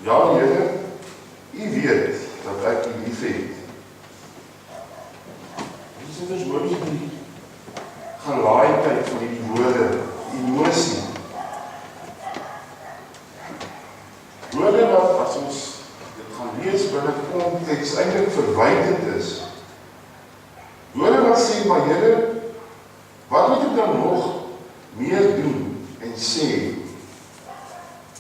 Ja, Here, U weet dat ek U liefhet. Dit is hoor nie die gelaaidheid van die woorde, die emosie. Woorde wat as ons dit gaan lees binne konteks eintlik verwydend is. Woorde wat sê, maar Here, wat moet ek dan nog meer doen en sê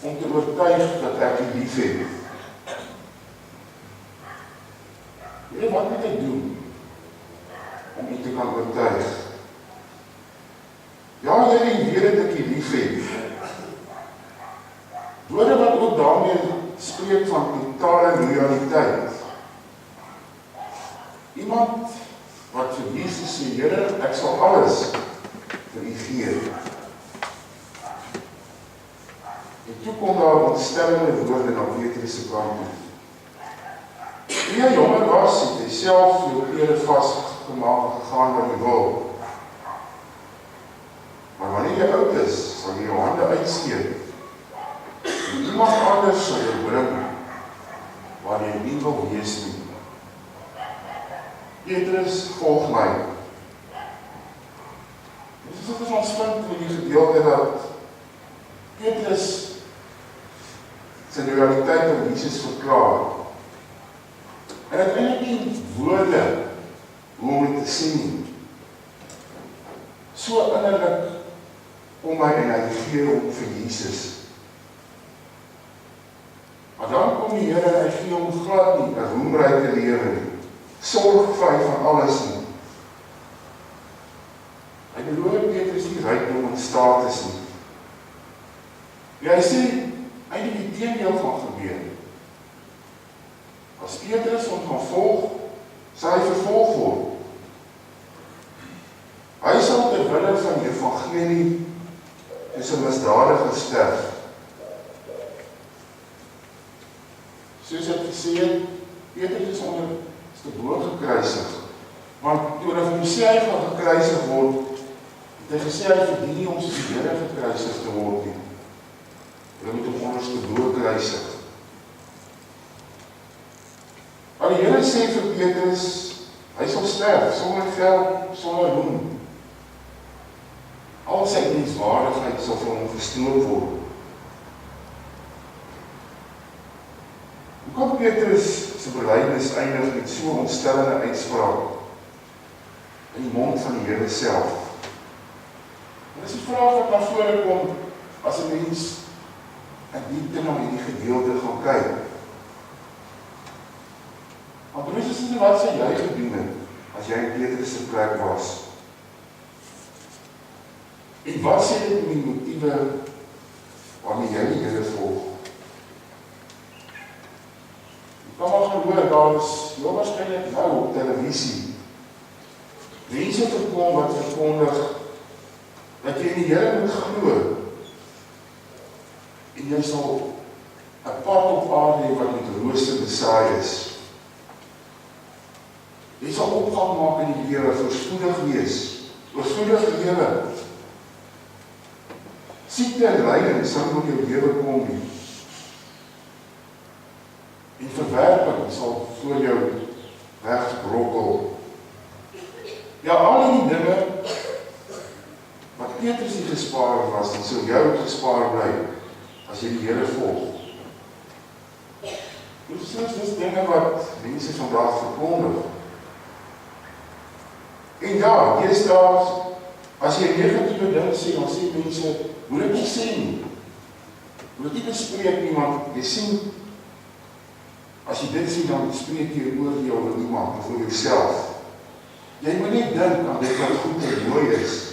om te oortuig dat ek U liefhet? Here, wat moet ek doen om U te kan oortuig? Ja, Here, U weet dat ek U liefhet. Woorde wat ook daarmee spreek van totale loyaliteit. Iemand wat vir Jesus sê, Here, ek sal alles vir U gee. En toe kom daar ontstellende woorde na Petrus se kant toe. Toe jy jonger was, het jy self jou klere vasgemaak en gegaan waar jy wil. Maar wanneer jy oud is, sal jy jou hande uitsteek. En iemand anders sal jou bring waar jy nie wil wees nie. Petrus, volg my. Dit is ons punt in die gedeelte dat Petrus sy loyaliteit aan Jesus verklaar. En uiteindelik nie woorde hoe om dit te sê nie. So innerlik om my en hy gee om vir Jesus. Maar dan kom die Here en hy gee hom glad nie 'n roemryke lewe nie. Sorgvry van alles nie. Hy beloof Petrus nie rykdom en status nie. Ja, hy sê eintlik die teendeel gaan gebeur. As Petrus hom gaan volg, sal hy vervolg word. Hy sal ter wille van die evangelie soos 'n misdadiger sterf. Soos ek gesê het, Petrus is te bo gekruisig. Want toe hy vir hom sê hy gaan gekruisig word, het hy gesê hy verdien nie om soos die Here gekruisig te word nie. Hy moet hom anders te bo kruisig. Maar die Here sê vir Petrus, hy sal sterf, sonder geld, sonder roem. Al sy dienswaardigheid sal vir hom gestoot word. Hoe kan Petrus sy belydenis eindig met so 'n ontstellende uitspraak in die mond van die Here self? En dis 'n vraag wat na vore kom as 'n mens in diepte na hierdie gedeelte gaan kyk. Maar broers en susters, wat sou jy gedoen het as jy in Petrus se plek was? En wat sê dit met die motiewe waarmee jy die Here volg? Jy kan maar gaan hoor, daar is heel waarskynlik nou op televisie mense verkom wat verkondig dat jy in die Here moet glo en jy sal 'n pad op aarde hê wat met rose besaai is. Jy sal opgang maak in die lewe, voorspoedig wees, voorspoedig lewe. Siekte en lyding sal nie op jou lewe kom nie. En verwerping sal voor jou wegbrokkel. Ja, al die dinge wat Petrus nie gespaar was, en sou jou gespaar bly as jy die Here volg. Dit is dinge wat mense vandag verkondig. En ja, jy is daar, as jy 'n negatiewe ding sê, dan sê mense, moet dit nie sê nie. Moet dit nie bespreek nie, want jy sien, as jy dit sê, dan spreek jy oordeel oor iemand, of oor jouself. Jy moet nie dink aan dit wat goed en mooi is.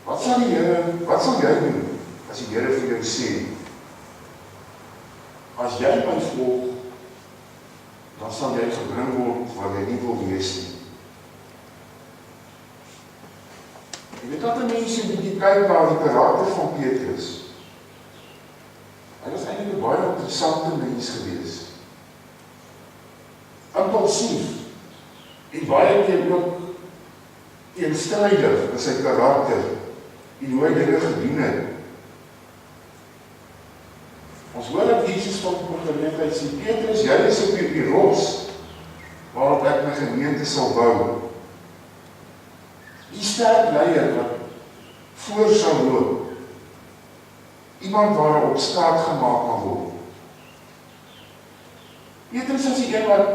Wat sal jy doen, as die Here vir jou sê, as jy my volg, dan sal jy gebring word waar jy nie wil wees nie. Jy weet dat 'n mens so 'n bietjie kyk na die karakter van Petrus. Hy was eintlik 'n baie interessante mens gewees. Impulsief en baie keer ook teenstrydig in sy karakter en hoe hy dinge gedoen het. Ons hoor dat Jesus van die geleentheid sê, Petrus, jy is op die rots, waarop ek my gemeente sal bou. Die sterk leier wat voor sal loop, iemand waar op staat gemaak kan word. Petrus is die een wat,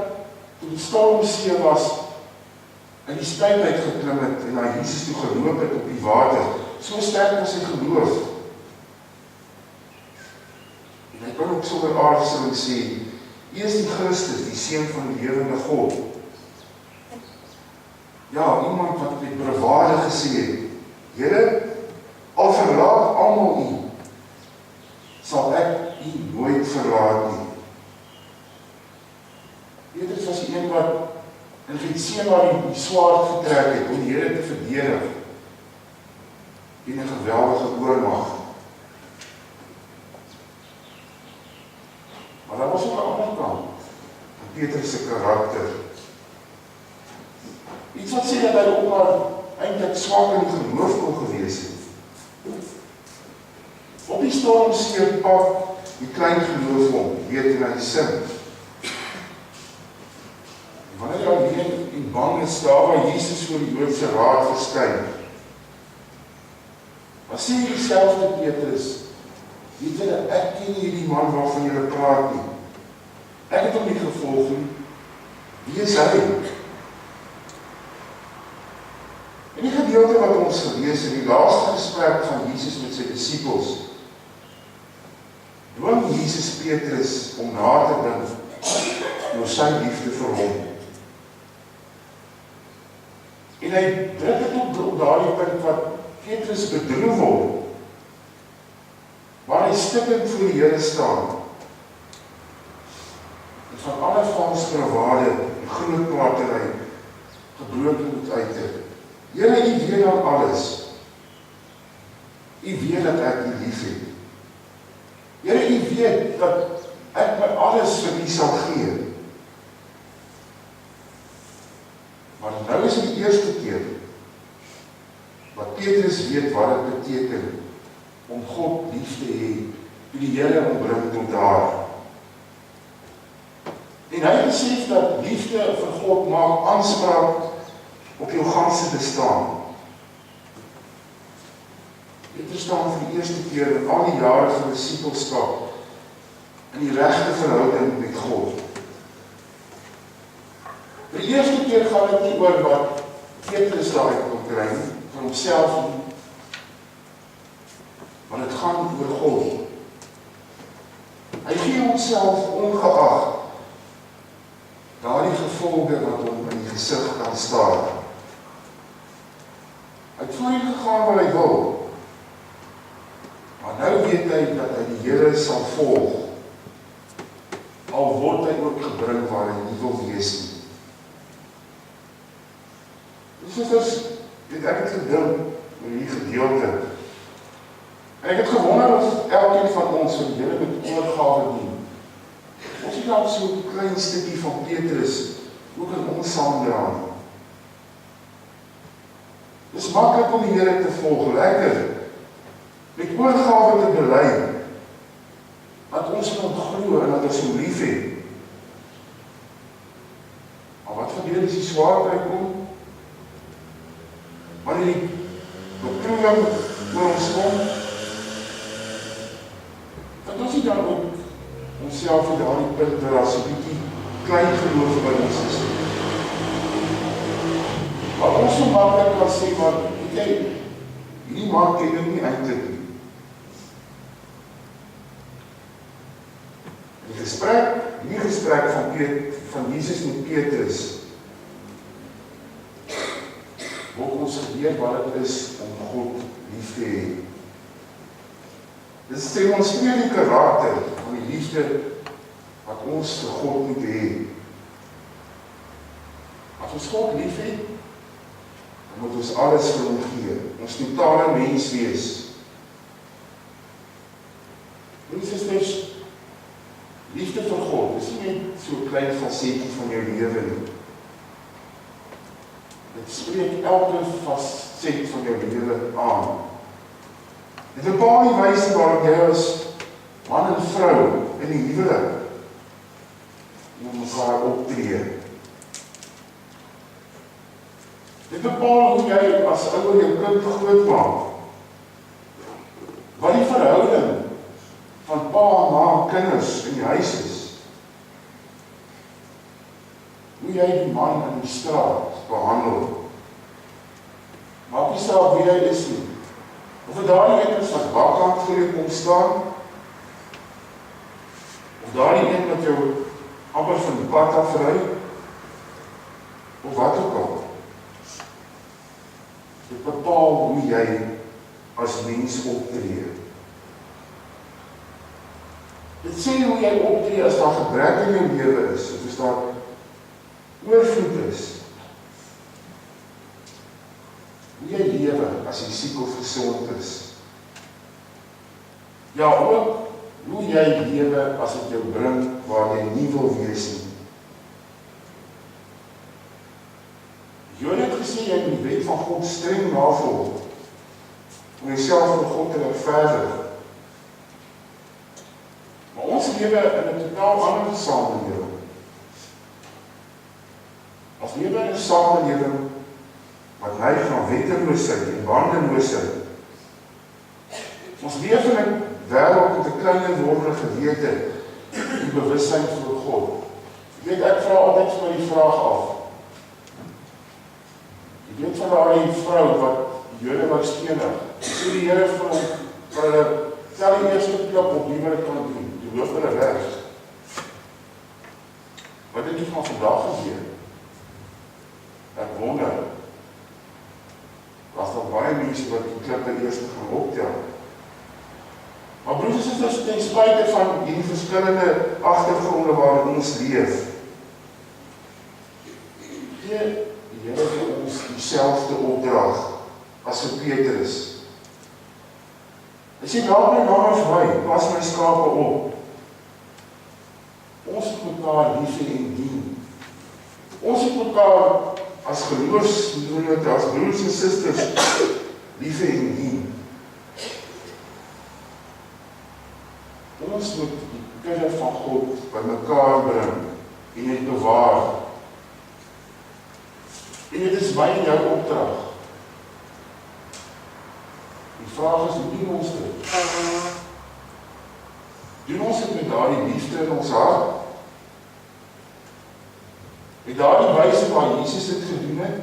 toe die stormsee was, in die spyt uitgeklim het, en na Jesus toe geloop het op die water, so sterk was sy geloof. En hy kan ook sonder aarzeling sê, U is die Christus, die Seun van die lewende God. Ja, iemand wat met bravade gesê het, Here, al verlaat almal U, sal ek U nooit verlaat nie. Petrus was die een wat in Getsemane die swaard getrek het, om die Here te verdedig, en 'n geweldige oormag. Maar daar was ook 'n ander kant, van Petrus se karakter. Iets wat sê dat hy ook maar eintlik swak in die geloof kon gewees het. Op die stormsee pak die klein geloof om, weet en hy sing. Wanneer jy alleen en bang is, daar waar Jesus voor die Joodse raad verskyn, dan sê jy dieselfde Petrus, weet julle, ek ken hierdie man waarvan julle praat nie. Ek het hom nie gevolg nie. Wie is hy? In die gedeelte wat ons gelees in die laaste gesprek van Jesus met sy disippels, dwing Jesus Petrus om na te dink oor sy liefde vir hom. En hy druk het op daardie punt wat Petrus bedroef word, waar hy stikkend voor die Here staan, en van alle vals bravade en groot pratery gebroken moet uiter. Here, U weet dan alles. U weet dat ek U lief het. Here, U weet dat ek my alles vir U sal gee. Maar nou is die eerste keer wat Petrus weet wat dit beteken om God lief te hê, toe die Here hom bring tot daar. En hy besef dat liefde vir God maak aanspraak op jou ganse bestaan. Petrus staan vir die eerste keer in al die jare van disipelskap in die regte verhouding met God. Vir die eerste keer gaan dit nie oor wat Petrus daaruit kon kry vir homself nie, maar dit gaan oor God. Hy gee homself ongeag daardie gevolge wat hom in die gesig kan staar. Hy het voorheen gegaan waar hy wil, maar nou weet hy dat hy die Here sal volg, al word hy ook gebring waar hy nie wil wees nie. Dus het ek het gedink oor die gedeelte, en ek het gewonder of elkeen van ons vir die Here met oorgawe dien. Ons het dan so 'n klein stukkie van Petrus ook in ons saamdra. Dit is maklik om die Here te volg, lekker, met oorgawe te bely, dat ons moet glo en dat ons hom lief het. Maar wat gebeur as die swaarkry kom? Wanneer die beproewing oor ons kom, dat ons nie dan ook onsself in daardie punt waar as 'n bietjie klein geloof by ons is. Maar ons so maklik kan sê, maar weet jy, hierdie man ken hom nie eintlik nie. Die gesprek van Jesus met Petrus, word ons geleer wat dit is om God lief te hê. Dit demonstreer die karakter van die liefde wat ons vir God moet hê. As ons God lief het, dan moet ons alles vir hom gee, ons totale mens wees. Susters, liefde vir God is nie net so 'n klein fasetjie van jou lewe nie. Dit spreek elke faset van jou lewe aan. Dit bepaal die wyse waarop jy as man en vrou in die huwelik, moet mekaar optree. Dit bepaal hoe jy as ouer jou kind groot maak. Wat die verhouding van pa, ma en kinders in die huis is. Hoe jy die man in die straat behandel. Maak nie saak wie jy is nie. Of het daar die een is wat bakkant voor jou kom staan, of daar die een wat jou amper van die pad afry, of wat ook al. Dit bepaal hoe jy as mens optree. Dit sê hoe jy optree as daar gebrek in jou lewe is, of as daar oorvloed is. Hoe jy lewe as jy siek of gesond is. Ja, ook hoe jy lewe as dit jou bring waar jy nie wil wees nie. Jy het gesê jy moet die wet van God streng navolg om jouself van God te regverdig. Maar ons lewe in 'n totaal ander samelewing. Ons lewe in 'n samelewing wat neig na wetteloosheid en bandeloosheid. Ons leef in 'n wêreld met 'n kleiner wordende gewete en bewustheid vir God. Jy weet, ek vra altyd vir my die vraag af. Jy weet van daai vrou wat die Jode wou stenig. Sê die Here vir hom, vir hulle, tel die eerste klip op wie wat dit kan doen. Toe loop hulle weg. Wat het jy van vandag gebeur? Ek wonder, was daar baie mense wat die klippe eers gaan optel. Maar broers en susters, ten spyte van die verskillende agtergronde waarin ons leef, gee die Here vir ons dieselfde opdrag as vir Petrus. Hy sê, laat my na my, pas my skape op. Ons moet mekaar lief hê en dien. Ons moet mekaar as geloofsgenote, as broers en susters lief hê en dien. Ons moet die kudde van God by mekaar bring en dit bewaar. En dit is my en jou opdrag. Die vraag is, hoe doen ons dit? Doen ons dit met daardie liefde in ons hart? Met daardie wyse waar Jesus dit gedoen het?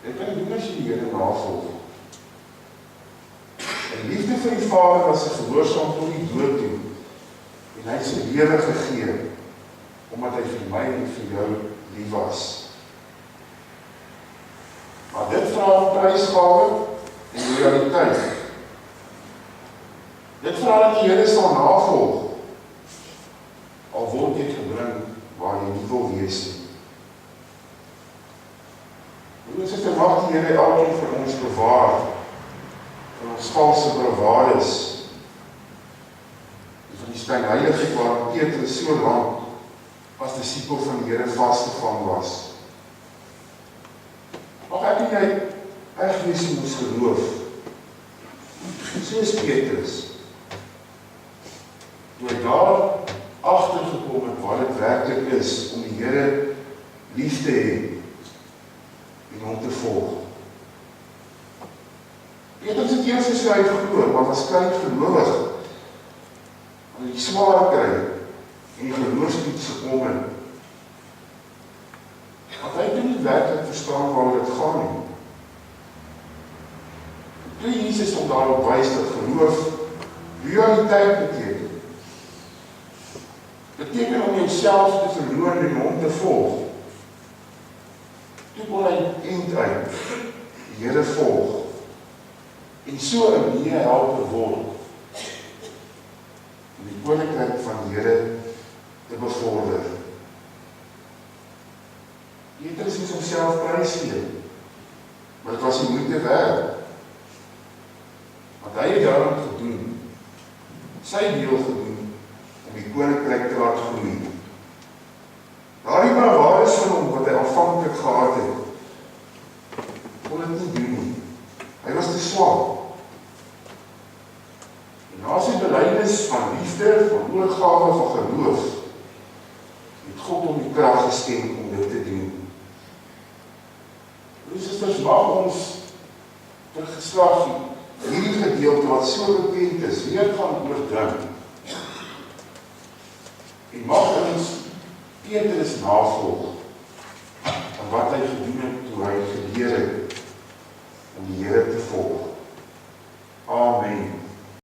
Dit kan doen as jy die Here navolg. En liefde vir die Vader was 'n gehoorsaam tot die dood toe. En hy het sy lewe gegee, omdat hy vir my en vir jou lief was. Maar dit vra prysgawe en loyaliteit. Dit vra dat die Here sal navolg, al word jy gebring waar jy nie wil wees nie. Ons het mag die Here elkeen vir ons bewaar, van ons valse bravades, en van die skynheiligheid waarin Petrus so lank as disipel van die Here vasgevang was. Mag ek en jy reg wees in ons geloof, soos Petrus, toe hy daar agtergekom het wat dit werklik is om die Here lief te hê en hom te volg. Petrus het eers gesê hy geglo, maar was klein gelowig, aan die swaar kry en die geloofstoets gekom het. Want hy het nie werklik verstaan waar dit gaan nie. Toe Jesus hom daarop wys dat geloof loyaliteit beteken. Beteken om jouself te verloor en hom te volg. Toe kon hy eind uit die Here volg en so 'n meehelper word om die koninkryk van die Here te bevorder. Petrus moes homself prysgee, maar dit was die moeite werd. Want hy het daarom gedoen, sy deel gedoen, om die koninkryk te laat groei. Daardie bravades van hom wat hy aanvanklik gehad het, kon dit nie doen nie. Hy was swak. En na sy belydenis van liefde, van oorgawe, van geloof, het God hom die krag geskenk om dit te doen. Die susters, mag ons teruggeslag hierdie gedeelte wat so bekend is, weer gaan oordink. En mag ons Petrus navolg en wat hy gedoen het toe hy geleer het om die Here te volg. Amen.